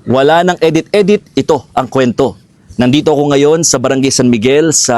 Wala nang edit-edit, ito ang kwento. Nandito ako ngayon sa Barangay San Miguel sa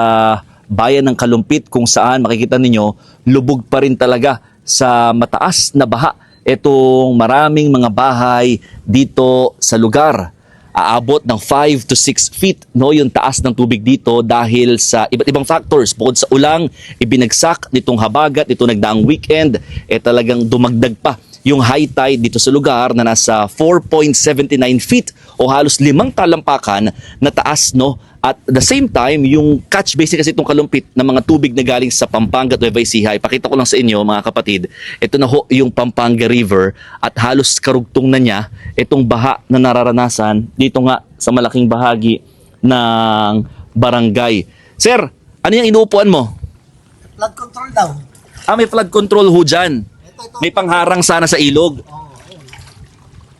bayan ng Kalumpit kung saan makikita ninyo lubog pa rin talaga sa mataas na baha itong maraming mga bahay dito sa lugar. Aabot ng 5 to 6 feet no yung taas ng tubig dito dahil sa iba't ibang factors. Bukod sa ulang, ibinagsak nitong habagat, ito nagdaang weekend, talagang dumagdag pa yung high tide dito sa lugar na nasa 4.79 feet o halos 5 talampakan na taas no. At the same time, yung catch basin kasi itong Kalumpit ng mga tubig na galing sa Pampanga at Nueva Ecija, ipakita ko lang sa inyo mga kapatid, ito na ho yung Pampanga River at halos karugtong na niya itong baha na nararanasan dito nga sa malaking bahagi ng barangay. Sir, ano yung inuupuan mo? Flood control daw. May flood control ho dyan. May pangharang sana sa ilog.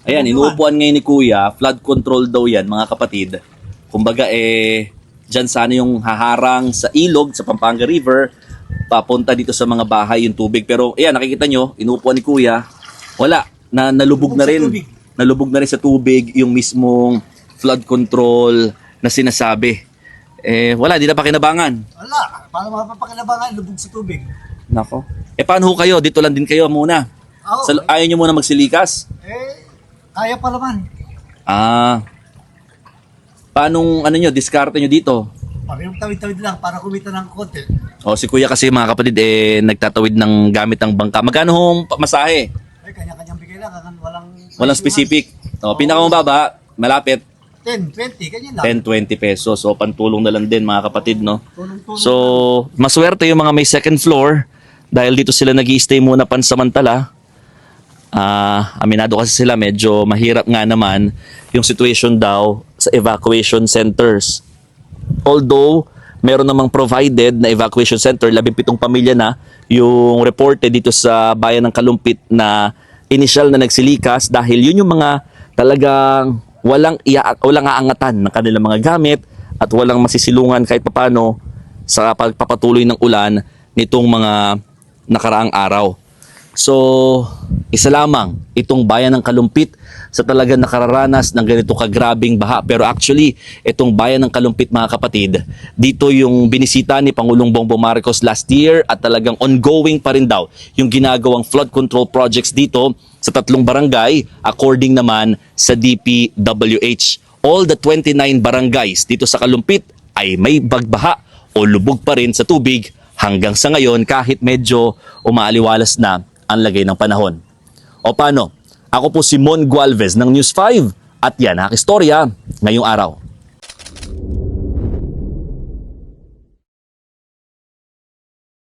Ayan, inuupuan ngayon ni Kuya, flood control daw yan mga kapatid. Kumbaga dyan sana yung haharang sa ilog, sa Pampanga River, papunta dito sa mga bahay yung tubig. Pero ayan, nakikita nyo, inuupuan ni Kuya, wala, nalubog na rin. Nalubog na rin sa tubig yung mismong flood control na sinasabi. Wala, di na pakinabangan. Wala. Para mapapakinabangan, lubog sa tubig. Nako. Paano ho kayo? Dito lang din kayo muna. Ayaw nyo muna magsilikas? Kaya pa naman. Paanong diskarte nyo dito? Parang tawid-tawid lang para kumita ng konti. Si Kuya kasi mga kapatid nagtatawid ng gamit ng bangka. Magkano hong masahe? Kanya-kanyang bigay lang. Walang specific. Pinakamababa, malapit, 10, 20, ganyan lang. 10-20 pesos. So pantulong na lang din mga kapatid, no? Tulong-tulong So maswerte yung mga may second floor dahil dito sila nag-i-stay muna pansamantala. Aminado kasi sila medyo mahirap nga naman yung situation daw sa evacuation centers. Although meron namang provided na evacuation center, 17 pamilya na yung reported dito sa bayan ng Kalumpit na initial na nagsilikas dahil yun yung mga talagang walang aangatan ng kanilang mga gamit at walang masisilungan kahit papano sa pagpapatuloy ng ulan nitong mga nakaraang araw. So, isa lamang itong bayan ng Kalumpit sa talagang nakararanas ng ganito kagrabing baha. Pero actually, itong bayan ng Kalumpit mga kapatid, dito yung binisita ni Pangulong Bongbong Marcos last year at talagang ongoing pa rin daw yung ginagawang flood control projects dito sa 3 barangay according naman sa DPWH. All the 29 barangays dito sa Kalumpit ay may bagbaha o lubog pa rin sa tubig hanggang sa ngayon kahit medyo umaaliwalas na ang lagay ng panahon. O paano? Ako po si Mon Gualvez ng News 5 at yan ang istorya ngayong araw.